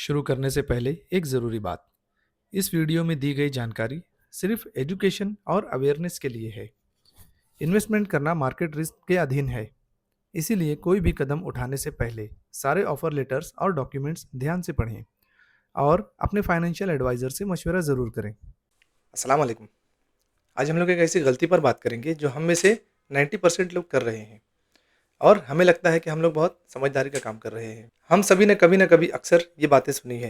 शुरू करने से पहले एक ज़रूरी बात। इस वीडियो में दी गई जानकारी सिर्फ एजुकेशन और अवेयरनेस के लिए है। इन्वेस्टमेंट करना मार्केट रिस्क के अधीन है। इसीलिए कोई भी कदम उठाने से पहले सारे ऑफर लेटर्स और डॉक्यूमेंट्स ध्यान से पढ़ें और अपने फाइनेंशियल एडवाइज़र से मशवरा ज़रूर करें। अस्सलाम वालेकुम। आज हम लोग एक ऐसी गलती पर बात करेंगे जो हम में से 90% लोग कर रहे हैं और हमें लगता है कि हम लोग बहुत समझदारी का काम कर रहे हैं। हम सभी ने कभी न कभी अक्सर ये बातें सुनी है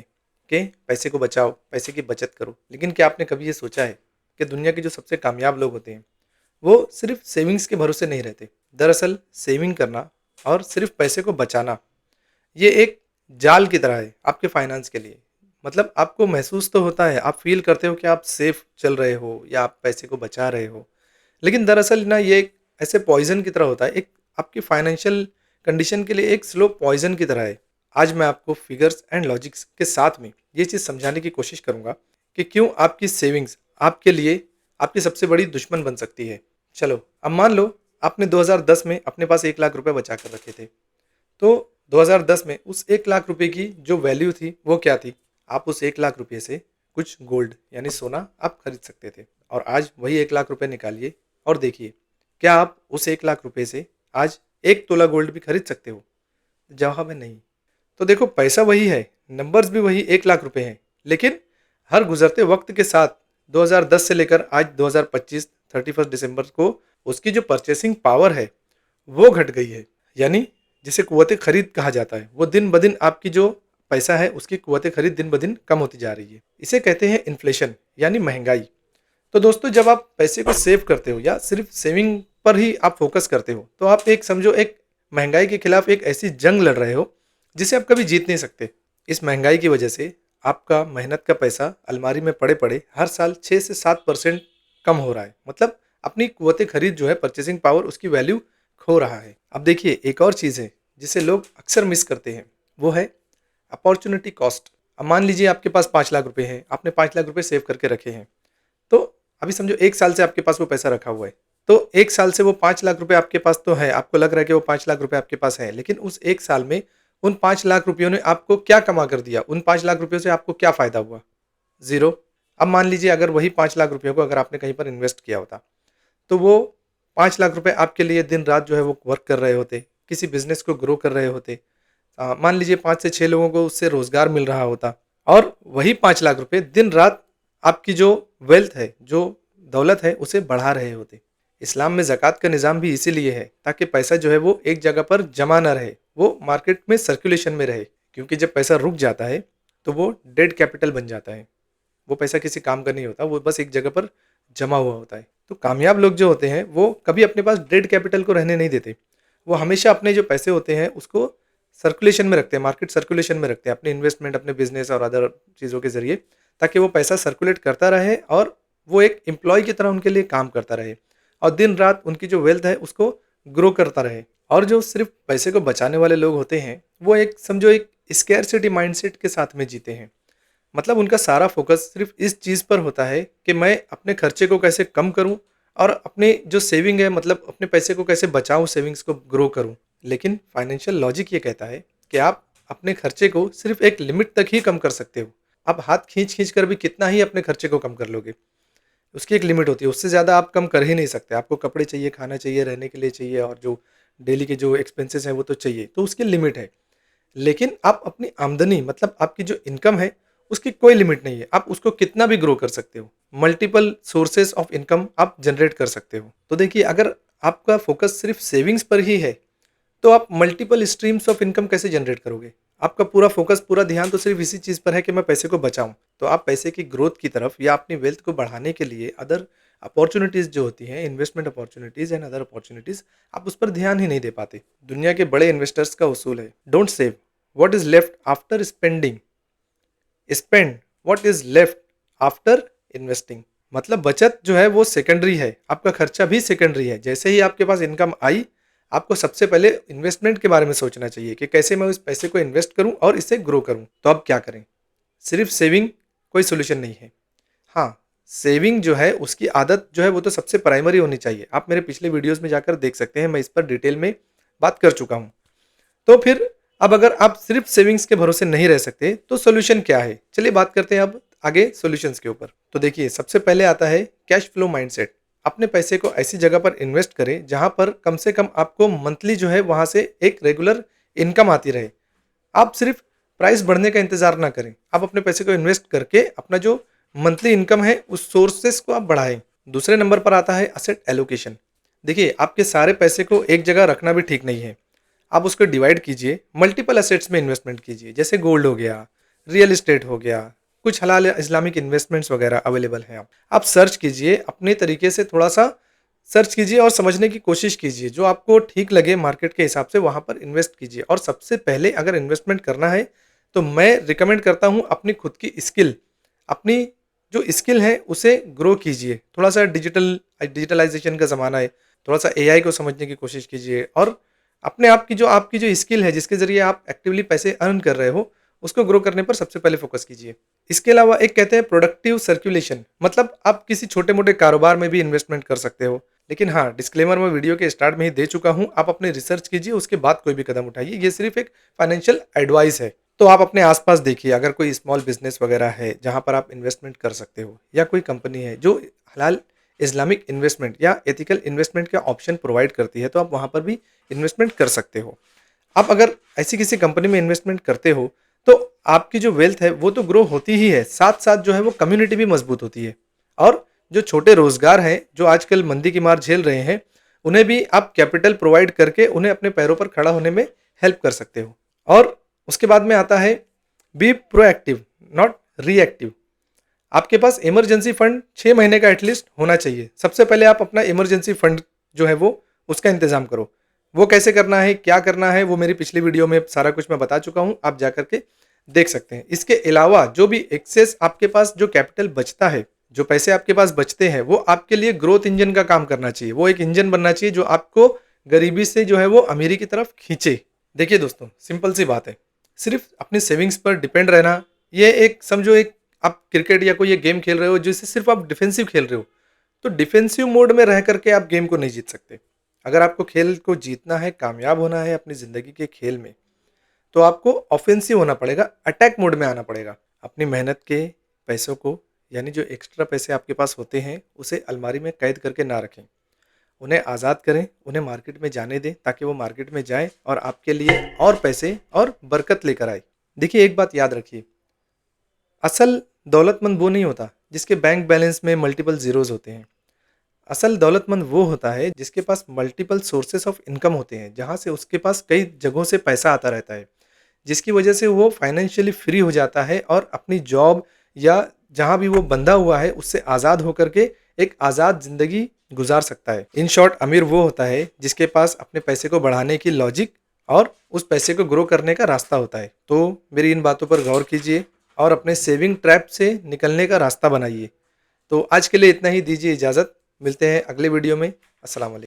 कि पैसे को बचाओ, पैसे की बचत करो। लेकिन क्या आपने कभी ये सोचा है कि दुनिया के जो सबसे कामयाब लोग होते हैं, वो सिर्फ सेविंग्स के भरोसे नहीं रहते। दरअसल सेविंग करना और सिर्फ पैसे को बचाना, ये एक जाल की तरह है आपके फाइनेंस के लिए। मतलब आपको महसूस तो होता है, आप फ़ील करते हो कि आप सेफ चल रहे हो या आप पैसे को बचा रहे हो। लेकिन दरअसल ना ये एक ऐसे पॉइज़न की तरह होता है, एक आपकी फाइनेंशियल कंडीशन के लिए एक स्लो पॉइज़न की तरह है। आज मैं आपको फिगर्स एंड लॉजिक्स के साथ में ये चीज़ समझाने की कोशिश करूँगा कि क्यों आपकी सेविंग्स आपके लिए आपकी सबसे बड़ी दुश्मन बन सकती है। चलो, अब मान लो आपने 2010 में अपने पास 1 लाख रुपए बचा कर रखे थे। तो 2010 में उस 1 लाख रुपए की जो वैल्यू थी वो क्या थी? आप उस 1 लाख रुपए से कुछ गोल्ड यानी सोना आप खरीद सकते थे। और आज वही 1 लाख रुपए निकालिए और देखिए, क्या आप उस 1 लाख रुपए से आज 1 तोला गोल्ड भी खरीद सकते हो? जवाब है नहीं। तो देखो, पैसा वही है, नंबर्स भी वही 1 लाख रुपए हैं, लेकिन हर गुज़रते वक़्त के साथ 2010 से लेकर आज 2025 31 दिसंबर को उसकी जो परचेसिंग पावर है, वो घट गई है। यानी जिसे कुव्वते खरीद कहा जाता है, वो दिन-ब-दिन आपकी जो पैसा है उसकी कुव्वते खरीद दिन-ब-दिन कम होती जा रही है। इसे कहते हैं इन्फ्लेशन यानी महँगाई। तो दोस्तों, जब आप पैसे को सेव करते हो या सिर्फ़ सेविंग पर ही आप फ़ोकस करते हो, तो आप एक समझो एक महँगाई के खिलाफ़ एक ऐसी जंग लड़ रहे हो, जिसे आप कभी जीत नहीं सकते। इस महँगाई की वजह से आपका मेहनत का पैसा अलमारी में पड़े-पड़े हर साल 6 से 7% कम हो रहा है। मतलब अपनी कुव्वते खरीद जो है, परचेसिंग पावर, उसकी वैल्यू खो रहा है। अब देखिए, एक और चीज़ है जिसे लोग अक्सर मिस करते हैं, वो है अपॉर्च्युनिटी कॉस्ट। अब मान लीजिए आपके पास 5 लाख रुपए हैं, आपने 5 लाख रुपए सेव करके रखे हैं। तो अभी समझो 1 साल से आपके पास वो पैसा रखा हुआ है। तो 1 साल से वो 5 लाख रुपए आपके पास तो है, आपको लग रहा है कि वो 5 लाख रुपए आपके पास है, लेकिन उस 1 साल में उन 5 लाख रुपयों ने आपको क्या कमा कर दिया? उन 5 लाख रुपयों से आपको क्या फ़ायदा हुआ? ज़ीरो। अब मान लीजिए अगर वही 5 लाख रुपयों को अगर आपने कहीं पर इन्वेस्ट किया होता, तो वो 5 लाख रुपए आपके लिए दिन-रात जो है वो वर्क कर रहे होते, किसी बिज़नेस को ग्रो कर रहे होते। मान लीजिए 5 से 6 लोगों को उससे रोज़गार मिल रहा होता और वही 5 लाख रुपए दिन-रात आपकी जो वेल्थ है, जो दौलत है, उसे बढ़ा रहे होते। इस्लाम में ज़कात का निज़ाम भी इसीलिए है, ताकि पैसा जो है वो एक जगह पर जमा ना रहे, वो मार्केट में सर्कुलेशन में रहे। क्योंकि जब पैसा रुक जाता है, तो वो डेड कैपिटल बन जाता है। वो पैसा किसी काम का नहीं होता, वो बस एक जगह पर जमा हुआ होता है। तो कामयाब लोग जो होते हैं, वो कभी अपने पास डेड कैपिटल को रहने नहीं देते। वो हमेशा अपने जो पैसे होते हैं, उसको सर्कुलेशन में रखते हैं, मार्केट सर्कुलेशन में रखते हैं, अपने इन्वेस्टमेंट, अपने बिज़नेस और अदर चीज़ों के ज़रिए, ताकि वो पैसा सर्कुलेट करता रहे और वो एक एम्प्लॉयी की तरह उनके लिए काम करता रहे और दिन-रात उनकी जो वेल्थ है, उसको ग्रो करता रहे। और जो सिर्फ़ पैसे को बचाने वाले लोग होते हैं, वो एक समझो एक स्कैरसिटी माइंडसेट के साथ में जीते हैं। मतलब उनका सारा फ़ोकस सिर्फ़ इस चीज़ पर होता है कि मैं अपने खर्चे को कैसे कम करूँ और अपनी जो सेविंग है, मतलब अपने पैसे को कैसे बचाऊँ, सेविंग्स को ग्रो करूँ। लेकिन फाइनेंशियल लॉजिक ये कहता है कि आप अपने खर्चे को सिर्फ़ एक लिमिट तक ही कम कर सकते हो। आप हाथ खींच-खींच कर भी कितना ही अपने खर्चे को कम कर लोगे। उसकी एक लिमिट होती है, उससे ज़्यादा आप कम कर ही नहीं सकते। आपको कपड़े चाहिए, खाना चाहिए, रहने के लिए चाहिए और जो डेली के जो एक्सपेंसेस हैं वो तो चाहिए, तो उसकी लिमिट है। लेकिन आप अपनी आमदनी, मतलब आपकी जो इनकम है, उसकी कोई लिमिट नहीं है। आप उसको कितना भी ग्रो कर सकते हो। मल्टीपल सोर्सेज़ ऑफ इनकम आप जनरेट कर सकते हो। तो देखिए, अगर आपका फ़ोकस सिर्फ़ सेविंग्स पर ही है, तो आप मल्टीपल स्ट्रीम्स ऑफ इनकम कैसे जनरेट करोगे? आपका पूरा फ़ोकस, पूरा ध्यान तो सिर्फ़ इसी चीज़ पर है कि मैं पैसे को बचाऊँ। तो आप पैसे की ग्रोथ की तरफ या अपनी वेल्थ को बढ़ाने के लिए अदर अपॉर्च्युनिटीज़ जो होती हैं, investment opportunities and other opportunities, आप उस पर ध्यान ही नहीं दे पाते। दुनिया के बड़े इन्वेस्टर्स का उसूल है, don't save what is left after spending, spend what is left after investing. मतलब बचत जो है वो सेकेंडरी है, आपका खर्चा भी सेकेंडरी है। जैसे ही आपके पास इनकम आई, आपको सबसे पहले इन्वेस्टमेंट के बारे में सोचना चाहिए कि कैसे मैं उस पैसे को इन्वेस्ट करूँ और इसे ग्रो करूँ। तो अब क्या करें? सिर्फ़ सेविंग कोई सॉल्यूशन नहीं है। हाँ, सेविंग जो है उसकी आदत जो है वो तो सबसे प्राइमरी होनी चाहिए। आप मेरे पिछले वीडियोज़ में जाकर देख सकते हैं, मैं इस पर डिटेल में बात कर चुका हूँ। तो फिर अब अगर आप सिर्फ सेविंग्स के भरोसे नहीं रह सकते तो सॉल्यूशन क्या है? चलिए बात करते हैं अब आगे सॉल्यूशंस के ऊपर। तो देखिए सबसे पहले आता है कैश फ्लो माइंडसेट। अपने पैसे को ऐसी जगह पर इन्वेस्ट करें जहाँ पर कम से कम आपको मंथली जो है वहाँ से एक रेगुलर इनकम आती रहे। आप सिर्फ प्राइस बढ़ने का इंतज़ार ना करें। आप अपने पैसे को इन्वेस्ट करके अपना जो मंथली इनकम है उस सोर्सेस को आप बढ़ाएँ। दूसरे नंबर पर आता है एसेट एलोकेशन। देखिए आपके सारे पैसे को एक जगह रखना भी ठीक नहीं है। आप उसको डिवाइड कीजिए, मल्टीपल एसेट्स में इन्वेस्टमेंट कीजिए, जैसे गोल्ड हो गया, रियल एस्टेट हो गया, कुछ हलाल इस्लामिक इन्वेस्टमेंट्स वगैरह अवेलेबल हैं। आप सर्च कीजिए, अपने तरीके से थोड़ा-सा सर्च कीजिए और समझने की कोशिश कीजिए, जो आपको ठीक लगे मार्केट के हिसाब से वहाँ पर इन्वेस्ट कीजिए। और सबसे पहले अगर इन्वेस्टमेंट करना है, तो मैं रिकमेंड करता हूँ अपनी खुद की स्किल, अपनी जो स्किल है उसे ग्रो कीजिए। थोड़ा-सा डिजिटलाइज़ेशन का ज़माना है, थोड़ा-सा एआई को समझने की कोशिश कीजिए और अपने आप की जो आपकी जो स्किल है जिसके ज़रिए आप एक्टिवली पैसे अर्न कर रहे हो, उसको ग्रो करने पर सबसे पहले फ़ोकस कीजिए। इसके अलावा एक कहते हैं प्रोडक्टिव सर्कुलेशन, मतलब आप किसी छोटे-मोटे कारोबार में भी इन्वेस्टमेंट कर सकते हो। लेकिन हाँ, डिस्क्लेमर मैं वीडियो के स्टार्ट में ही दे चुका हूँ, आप अपनी रिसर्च कीजिए उसके बाद कोई भी कदम उठाइए। ये सिर्फ़ एक फाइनेंशियल एडवाइस है। तो आप अपने आस-पास देखिए, अगर कोई स्मॉल बिज़नेस वगैरह है जहाँ पर आप इन्वेस्टमेंट कर सकते हो, या कोई कंपनी है जो हलाल इस्लामिक इन्वेस्टमेंट या एथिकल इन्वेस्टमेंट का ऑप्शन प्रोवाइड करती है, तो आप वहाँ पर भी इन्वेस्टमेंट कर सकते हो। आप अगर ऐसी किसी कंपनी में इन्वेस्टमेंट करते हो, तो आपकी जो वेल्थ है वो तो ग्रो होती ही है, साथ-साथ जो है वो कम्युनिटी भी मजबूत होती है। और जो छोटे रोज़गार हैं, जो आजकल मंदी की मार झेल रहे हैं, उन्हें भी आप कैपिटल प्रोवाइड करके उन्हें अपने पैरों पर खड़ा होने में हेल्प कर सकते हो। और उसके बाद में आता है बी प्रोएक्टिव, नॉट रिएक्टिव। आपके पास इमरजेंसी फंड 6 महीने का एटलीस्ट होना चाहिए। सबसे पहले आप अपना इमरजेंसी फंड जो है वो उसका इंतज़ाम करो। वो कैसे करना है, क्या करना है, वो मेरी पिछली वीडियो में सारा कुछ मैं बता चुका हूँ, आप जाकर के देख सकते हैं। इसके अलावा जो भी एक्सेस आपके पास जो कैपिटल बचता है, जो पैसे आपके पास बचते हैं, वो आपके लिए ग्रोथ इंजन का काम करना चाहिए। वो एक इंजन बनना चाहिए जो आपको गरीबी से जो है वो अमीरी की तरफ खींचे। देखिए दोस्तों, सिंपल सी बात है। सिर्फ़ अपनी सेविंग्स पर डिपेंड रहना, ये एक समझो एक आप क्रिकेट या कोई ये गेम खेल रहे हो जिससे सिर्फ़ आप डिफेंसिव खेल रहे हो, तो डिफेंसिव मोड में रह करके आप गेम को नहीं जीत सकते। अगर आपको खेल को जीतना है, कामयाब होना है अपनी ज़िंदगी के खेल में, तो आपको ऑफेंसिव होना पड़ेगा, अटैक मोड में आना पड़ेगा। अपनी मेहनत के पैसों को, यानी जो एक्स्ट्रा पैसे आपके पास होते हैं, उसे अलमारी में कैद करके ना रखें। उन्हें आज़ाद करें, उन्हें मार्केट में जाने दें ताकि वो मार्केट में जाएँ और आपके लिए और पैसे और बरकत लेकर आए। देखिए एक बात याद रखिए, असल दौलतमंद वो नहीं होता जिसके बैंक बैलेंस में मल्टीपल ज़ीरोज़ होते हैं। असल दौलतमंद वो होता है जिसके पास मल्टीपल सोर्सेस ऑफ इनकम होते हैं, जहाँ से उसके पास कई जगहों से पैसा आता रहता है, जिसकी वजह से वो फाइनेंशियली फ्री हो जाता है और अपनी जॉब या जहाँ भी वो बंधा हुआ है उससे आज़ाद होकर के एक आज़ाद ज़िंदगी गुजार सकता है। इन शॉर्ट, अमीर वो होता है जिसके पास अपने पैसे को बढ़ाने की लॉजिक और उस पैसे को ग्रो करने का रास्ता होता है। तो मेरी इन बातों पर गौर कीजिए और अपने सेविंग ट्रैप से निकलने का रास्ता बनाइए। तो आज के लिए इतना ही, दीजिए इजाज़त। मिलते हैं अगले वीडियो में। अस्सलाम वालेकुम।